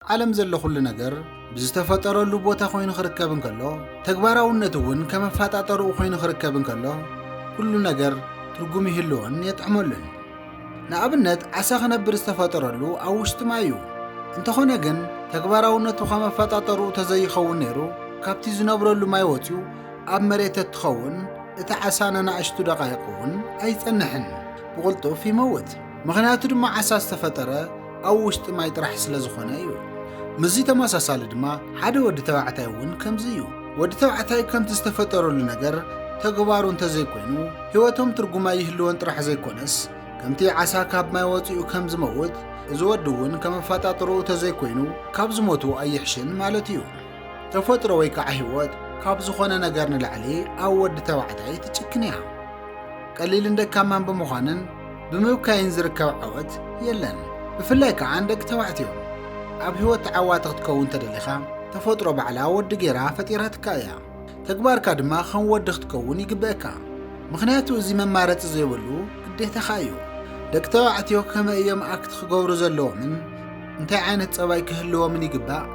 ዓለም ዘሎ ኩሉ ነገር ብዝተፈጠረሉ ቦታ ኮይኑ ክርከብ እንከሎ ተግባራውነቱ እውን ከመፋጣጠሩ ኮይኑ ክርከብ እንከሎ ኩሉ ነገር ትርጉም ይህልዎን የጥዕመሉን ንኣብነት ዓሳ ክነብር ዝተፈጠረሉ ኣብ ውሽጢ ማይ እዩ እንተኾነ ግን ተግባራውነቱ ከመፋጣጠሩ ተዘይኸውን ነይሩ ካብቲ ዝነብረሉ ማይ ወፂኡ ኣብ መሬት እትኸውን እቲ ዓሳ ንኣሽቱ ደቃይቅ እውን ኣይጸንሕን ብቕልጡፍ ይመውት ምኽንያቱ ድማ ዓሳ ዝተፈጠረ ኣብ ውሽጢ ማይ ጥራሕ ስለ ዝኾነ እዩ ምዚ ተመሳሳሊ ድማ ሓደ ወዲ ተባዕታይ እውን ከምዚ እዩ ወዲ ተባዕታይ ከምቲ ዝተፈጠረሉ ነገር ተግባሩ እንተዘይኮይኑ ህይወቶም ትርጉማ ይህልዎን ጥራሕ ዘይኮነስ ከምቲ ዓሳ ካብ ማይ ወፂኡ ከም ዝመውት እዚ ወዲ እውን ከመፋጣጠሩ ተዘይኮይኑ ካብ ዝሞቱ ኣይሕሽን ማለት እዩ ተፈጥሮ ወይ ከዓ ህይወት ካብ ዝኾነ ነገር ንላዕሊ ኣብ ወዲ ተባዕታይ ትጭክን እያ ቀሊልን ደካማን ብምዃንን ብምብካይን ዝርከብ ዓወት የለን ብፍላይ ከዓ ደቂ ተባዕትዮ ኣብ ህይወት ዓዋት ክትከውን ተደሊኻ ተፈጥሮ ባዕላ ወዲ ጌራ ፈጢራትካ እያ ተግባርካ ድማ ከም ወዲ ክትከውን ይግበአካ ምኽንያቱ እዚ መማረፂ ዘይብሉ ግዴታኻ እዩ ደቂ ተባዕትዮ ከመይ እዮም ኣክት ክገብሩ ዘለዎምን እንታይ ዓይነት ፀባይ ክህልዎምን ይግባእ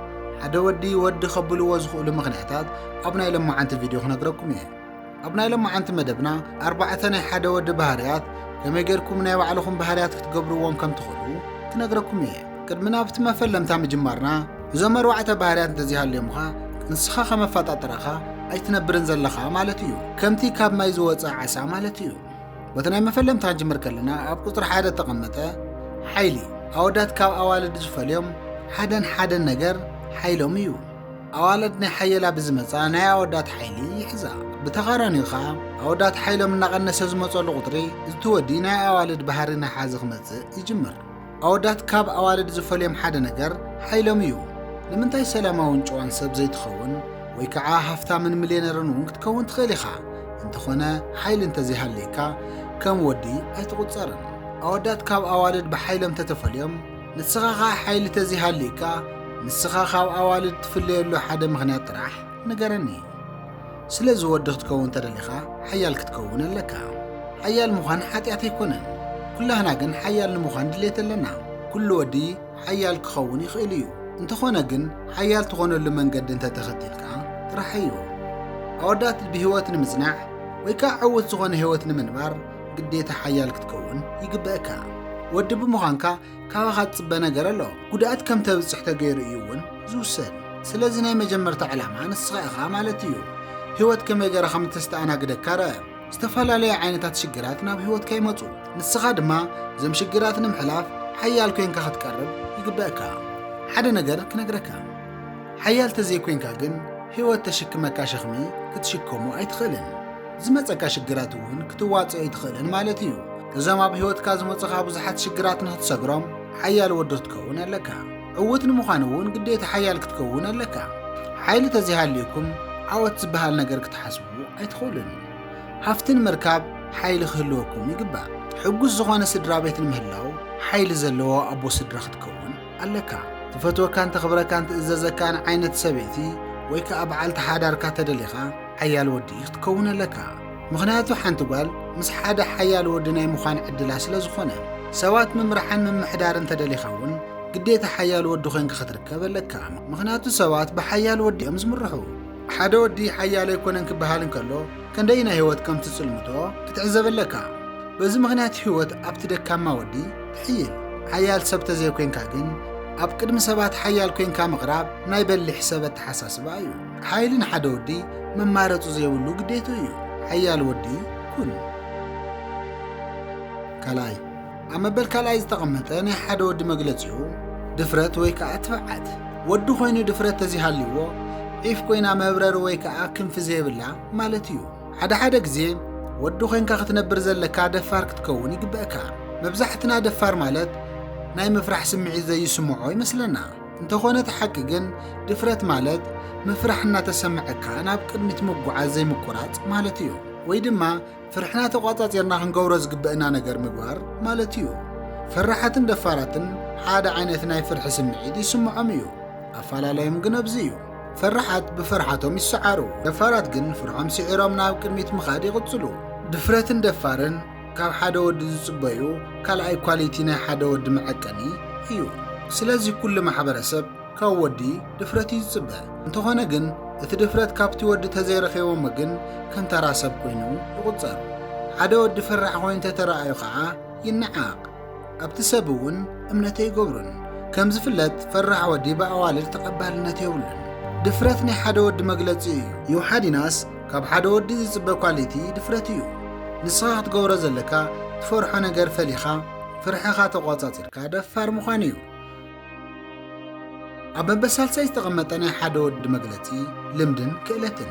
ሓደ ወዲ ከብልዎ ዝኽእሉ ምኽንያታት ኣብ ናይ ሎማዓንቲ ቪድዮ ክነግረኩም እየ ኣብ ናይ ሎማዓንቲ መደብና 4 ናይ ሓደ ወዲ ባህርያት ከመይ ጌርኩም ናይ ባዕልኹም ባህርያት ክትገብርዎም ከም ትኽእሉ ክነግረኩም እየ ቅድሚ ናብቲ መፈለምታ ምጅማርና እዞም 4 ባህርያት እንተዚሃልዮምኻ እንስኻ ከመፋጣጠረኻ ኣይትነብርን ዘለኻ ማለት እዩ ከምቲ ካብ ማይ ዝወፅእ ዓሳ ማለት እዩ በቲ ናይ መፈለምታ ክንጅምር ከለና ኣብ ቁፅሪ 1 ተቐመጠ ሓይሊ ኣወዳት ካብ ኣዋልድ ዝፈልዮም ሓደን ነገር ሓይሎም እዩ ኣዋልድ ናይ ሓየላ ብዝመፃ ናይ ኣወዳት ሓይሊ ይሕዛ ብተቓራኒኡ ከዓ ኣወዳት ሓይሎም እናቐነሰ ዝመፀሉ ቁጥሪ እትወዲ ናይ ኣዋልድ ባህሪ ናሓዚ ክመፅእ ይጅምር ኣወዳት ካብ ኣዋልድ ዝፈልዮም ሓደ ነገር ሓይሎም እዩ ንምንታይ ሰላማውን ጨዋን ሰብ ዘይትኸውን ወይ ከዓ ሃፍታምን ሚልዮነርን እውን ክትከውን ትኽእል ኢኻ እንተኾነ ሓይሊ እንተዘይሃልይካ ከም ወዲ ኣይትቁፀርን ኣወዳት ካብ ኣዋልድ ብሓይሎም ተተፈልዮም ንስኻ ከዓ ሓይሊ ተዘይሃልይካ ንስኻ ካብ ኣዋልድ ትፍለየሉ ሓደ ምኽንያት ጥራሕ ንገረኒ ስለዚ ወዲ ክትከውን ተደሊኻ ሓያል ክትከውን ኣለካ ሓያል ምዃን ሓጢኣት ኣይኮነን ኩላህና ግን ሓያል ንምዃን ድሌት ኣለና ኩሉ ወዲ ሓያል ክኸውን ይኽእል እዩ እንተኾነ ግን ሓያል ትኾነሉ መንገዲ እንተተኸቲልካ ጥራሕ እዩ ኣወዳት ብህይወት ንምጽናዕ ወይ ከዓ ዕውት ዝኾነ ህይወት ንምንባር ግዴታ ሓያል ክትከውን ይግበአካ ወዲ ብምዃንካ ካባኻ ዝፅበ ነገር ኣሎ ጉድኣት ከም ተብፅሕ ተገይሩ እዩ እውን ዝውሰድ ስለዚ ናይ መጀመርታ ዕላማ ንስኻ ኢኻ ማለት እዩ ህይወት ከመይ ገይራ ከም ተስተኣናግደካ ረአ ዝተፈላለዩ ዓይነታት ሽግራት ናብ ህይወትካ ይመፁ ንስኻ ድማ እዞም ሽግራት ንምሕላፍ ሓያል ኮይንካ ክትቀርብ ይግበአካ ሓደ ነገር ክነግረካ ሓያል ተዘይኮይንካ ግን ህይወት ተሽክመካ ሸኽሚ ክትሽከሙ ኣይትኽእልን ዝመፀካ ሽግራት እውን ክትዋፅኦ ኣይትኽእልን ማለት እዩ እዞም ኣብ ህይወትካ ዝመፅኻ ብዙሓት ሽግራት ንኽትሰግሮም ሓያል ወዲ ክትከውን ኣለካ ዕውት ንምዃን እውን ግዴታ ሓያል ክትከውን ኣለካ ሓይሊ ተዘይሃልይኩም ዓወት ዝበሃል ነገር ክትሓስቡ ኣይትኽእሉን ሃፍትን ምርካብ ሓይሊ ክህልወኩም ይግባእ ሕጉስ ዝኾነ ስድራ ቤት ንምህላው ሓይሊ ዘለዎ ኣቦ ስድራ ክትከውን ኣለካ ትፈትወካን ተኽብረካን ትእዘዘካን ዓይነት ሰበይቲ ወይ ከዓ በዓልቲ ሓዳርካ ተደሊኻ ሓያል ወዲ ክትከውን ኣለካ ምኽንያቱ ሓንቲ ጓል ምስ ሓደ ሓያል ወዲ ናይ ምዃን ዕድላ ስለ ዝኾነ ሰባት ምምራሕን ምምሕዳርን ተደሊኻ እውን ግዴታ ሓያል ወዲ ኮይንካ ክትርከብ ኣለካ ምኽንያቱ ሰባት ብሓያል ወዲ እዮም ዝምርሑ ሓደ ወዲ ሓያል ኣይኮነን ክበሃል እንከሎ ክንደይና ህይወት ከም ትጽልምቶ ክትዕዘብ ኣለካ በዚ ምኽንያት ህይወት ኣብቲ ደካማ ወዲ ትሕይል ሓያል ሰብ ተዘይኮንካ ግን ኣብ ቅድሚ ሰባት ሓያል ኮይንካ ምቕራብ ናይ በሊሕ ሰብ ኣተሓሳስባ እዩ ሓይሊ ንሓደ ወዲ መማረፁ ዘይብሉ ግዴቱ እዩ ሓያል ወዲ ኩን ካልኣይ ኣብ መበል ካልኣይ ዝተቐመጠ ናይ ሓደ ወዲ መግለፂኡ ድፍረት ወይ ከዓ ትብዓት ወዲ ኮይኑ ድፍረት ተዘይሃልይዎ ዒፍ ኮይና መብረሪ ወይ ከዓ ክንፊ ዘይብላ ማለት እዩ ሓደ ግዜ ወዲ ኮይንካ ክትነብር ዘለካ ደፋር ክትከውን ይግበአካ መብዛሕትና ደፋር ማለት ናይ ምፍራሕ ስምዒት ዘይስምዖ ይመስለና እንተኾነ ተሓቂ ግን ድፍረት ማለት ምፍራሕ እናተሰምዐካ ናብ ቅድሚት ምጓዓዝ ዘይምቁራፅ ማለት እዩ ወይ ድማ ፍርሕና ተቋፃፂርና ክንገብሮ ዝግበአና ነገር ምግባር ማለት እዩ ፈራሓትን ደፋራትን ሓደ ዓይነት ናይ ፍርሒ ስምዒት ይስምዖም እዩ ኣፈላላዮም ግን ኣብዚ እዩ ፈራሓት ብፍርሓቶም ይሰዓሩ ደፋራት ግን ፍርሖም ስዒሮም ናብ ቅድሚት ምኻድ ይቕፅሉ ድፍረትን ደፋርን ካብ ሓደ ወዲ ዝጽበዩ ካልኣይ ኳሊቲ ናይ ሓደ ወዲ መዐቀኒ እዩ ስለዚ ኩሉ ማሕበረሰብ ካብ ወዲ ድፍረት እዩ ዝፅበ እንተኾነ ግን እቲ ድፍረት ካብቲ ወዲ ተዘይረኺቦም ግን ከም ተራ ሰብ ኮይኑ ይቁፀር ሓደ ወዲ ፍራሕ ኮይኑ ተተረኣዩ ከዓ ይነዓቕ ኣብቲ ሰብ እውን እምነት ይገብሩን ከም ዝፍለጥ ፍራሕ ወዲ ብኣዋልድ ተቐባልነት የብሉን ድፍረት ናይ ሓደ ወዲ መግለፂ እዩ ዮሓዲናስ ካብ ሓደ ወዲ ዝፅበ ኳሊቲ ድፍረት እዩ ንስኻ ክትገብሮ ዘለካ ትፈርሖ ነገር ፈሊኻ ፍርሕኻ ተቆፃፂርካ ደፋር ምዃን እዩ ኣብ በሳልሳይ ዝተቐመጠ ናይ ሓደ ወዲ መግለፂ ልምድን ክእለትን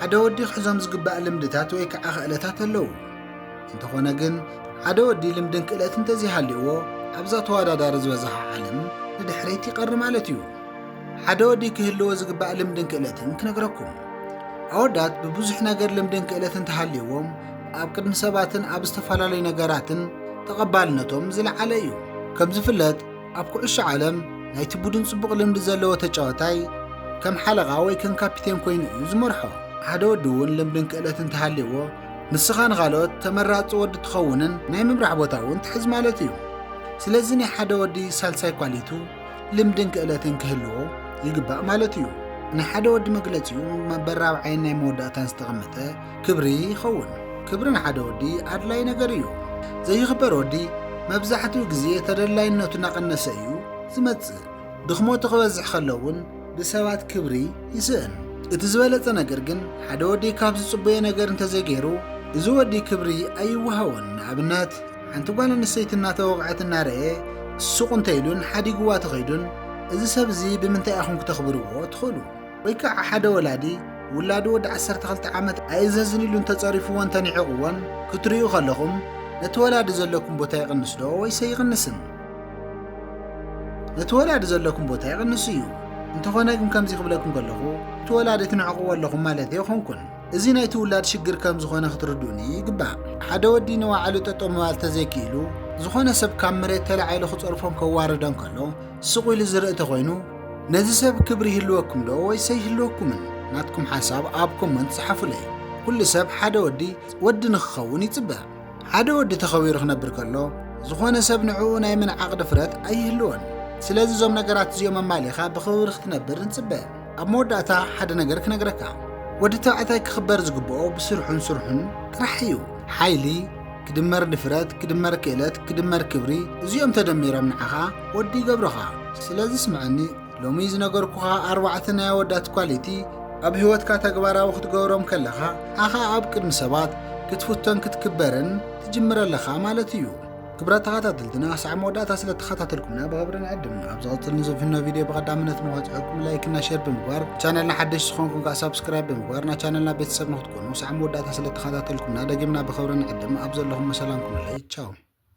ሓደ ወዲ ክሕዞም ዝግባእ ልምድታት ወይ ከዓ ክእለታት ኣለዉ እንተኾነ ግን ሓደ ወዲ ልምድን ክእለትን ተዘይሃልይዎ ኣብዛ ተወዳዳሪ ዝበዝሓ ዓለም ንድሕሪት ይቐሪ ማለት እዩ ሓደ ወዲ ክህልዎ ዝግባእ ልምድን ክእለትን ክነግረኩም ኣወዳት ብብዙሕ ነገር ልምድን ክእለትን ተሃልይዎም ኣብ ቅድሚ ሰባትን ኣብ ዝተፈላለዩ ነገራትን ተቐባልነቶም ዝለዓለ እዩ ከም ዝፍለጥ ኣብ ኩዕሶ ዓለም ናይቲ ቡድን ጽቡቕ ልምዲ ዘለዎ ተጫዋታይ ከም ሓለቓ ወይ ከም ካፒቴን ኮይኑ እዩ ዝመርሖ ሓደ ወዲ እውን ልምድን ክእለትን ተሃልይዎ ንስኻ ንኻልኦት ተመራፂ ወዲ ትኸውንን ናይ ምምራሕ ቦታ እውን ትሕዝ ማለት እዩ ስለዚ ናይ ሓደ ወዲ ሳልሳይ ኳሊቱ ልምድን ክእለትን ክህልዎ ይግባእ ማለት እዩ ናይ ሓደ ወዲ መግለፂኡ በራብዓይን ናይ መወዳእታን ዝተቐመጠ ክብሪ ይኸውን ክብሪ ንሓደ ወዲ ኣድላይ ነገር እዩ ዘይኽበር ወዲ መብዛሕትኡ ግዜ ተደላይነቱ እናቐነሰ እዩ ዝመጽእ ድኽሞቱ ክበዝሕ ከለውን ብሰባት ክብሪ ይስእን እቲ ዝበለፀ ነገር ግን ሓደ ወዲ ካብ ዝጽበዮ ነገር እንተዘይገይሩ እዚ ወዲ ክብሪ ኣይወሃቦን ንኣብነት ሓንቲ ጓል ኣንስተይቲ እናተወቕዐት እናርአየ ሱቕ እንተኢሉን ሓዲግዋ ተኸይዱን እዚ ሰብ እዚ ብምንታይ ኢኹም ክተኽብርዎ ትኽእሉ ወይ ከዓ ሓደ ወላዲ ውላዱ ወዲ 12 ዓመት ኣይዘዝን ኢሉ እንተፀሪፍዎ እንተኒዕቕዎን ክትሪኡ ከለኹም ነቲ ወላዲ ዘለኩም ቦታ ይቕንስ ዶ ወይስ ይቕንስን ነቲ ወላዲ ዘለኩም ቦታ ይቕንስ እዩ እንተኾነ ግን ከምዚ ክብለኩም ከለኹ እቲ ወላዲ ትንዕቕዎ ኣለኹም ማለት ይኾንኩን እዚ ናይቲ ውላድ ሽግር ከም ዝኾነ ክትርድኡኒ ይግባእ ሓደ ወዲ ንባዕሉ ጠጦ ምባል ተዘይክኢሉ ዝኾነ ሰብ ካብ መሬት ተላዒሉ ክፀርፎም ከዋርዶን ከሎ ስቕ ኢሉ ዝርኢ እንተኾይኑ ነዚ ሰብ ክብሪ ይህልወኩም ዶ ወይስ ኣይህልወኩምን ናትኩም ሓሳብ ኣብ ኮመንት ጻሕፉለይ ኩሉ ሰብ ሓደ ወዲ ንክኸውን ይጽበእ ሓደ ወዲ ተኸቢሩ ክነብር ከሎ ዝኾነ ሰብ ንዕኡ ናይ ምንዓቕ ድፍረት ኣይህልዎን ስለዚ ዞም ነገራት እዚኦም ኣማሊኻ ብኽብሪ ክትነብር ንጽበእ ኣብ መወዳእታ ሓደ ነገር ክነግረካ ወዲ ተባዕታይ ክኽበር ዝግብኦ ብስርሑን ስርሑን ጥራሕ እዩ ሓይሊ ክድመር ድፍረት ክድመር ክእለት ክድመር ክብሪ እዚኦም ተደሚሮም ንዓኻ ወዲ ይገብሩኻ ስለዚ ስምዐኒ ሎሚ ዝነገርኩኻ 4 ናይ ኣወዳት ኳሊቲ ኣብ ህይወትካ ተግባራዊ ክትገብሮም ከለኻ ኣኻ ኣብ ቅድሚ ሰባት ክትፍቶን ክትክበርን ትጅምር ኣለኻ ማለት እዩ ክብራት ተኸታተልትና ሳዕ መወዳእታ ስለ ተኸታተልኩምና ብኽብሪ ንዕድም ኣብ ዝቐፅል ንዘፍኖ ቪድዮ ብቐዳምነት ንኽበፅሐኩም ላይክ እና ሼር ብምግባር ቻነልና ሓደሽቲ ዝኾንኩም ከዓ ሰብስክራይብ ብምግባር ና ቻነልና ቤተሰብ ንኽትኮኑ ሳዕ መወዳእታ ስለ ተኸታተልኩምና ደጊምና ብኽብሪ ንዕድም ኣብ ዘለኹም ሰላም ኩኑለይ ቻው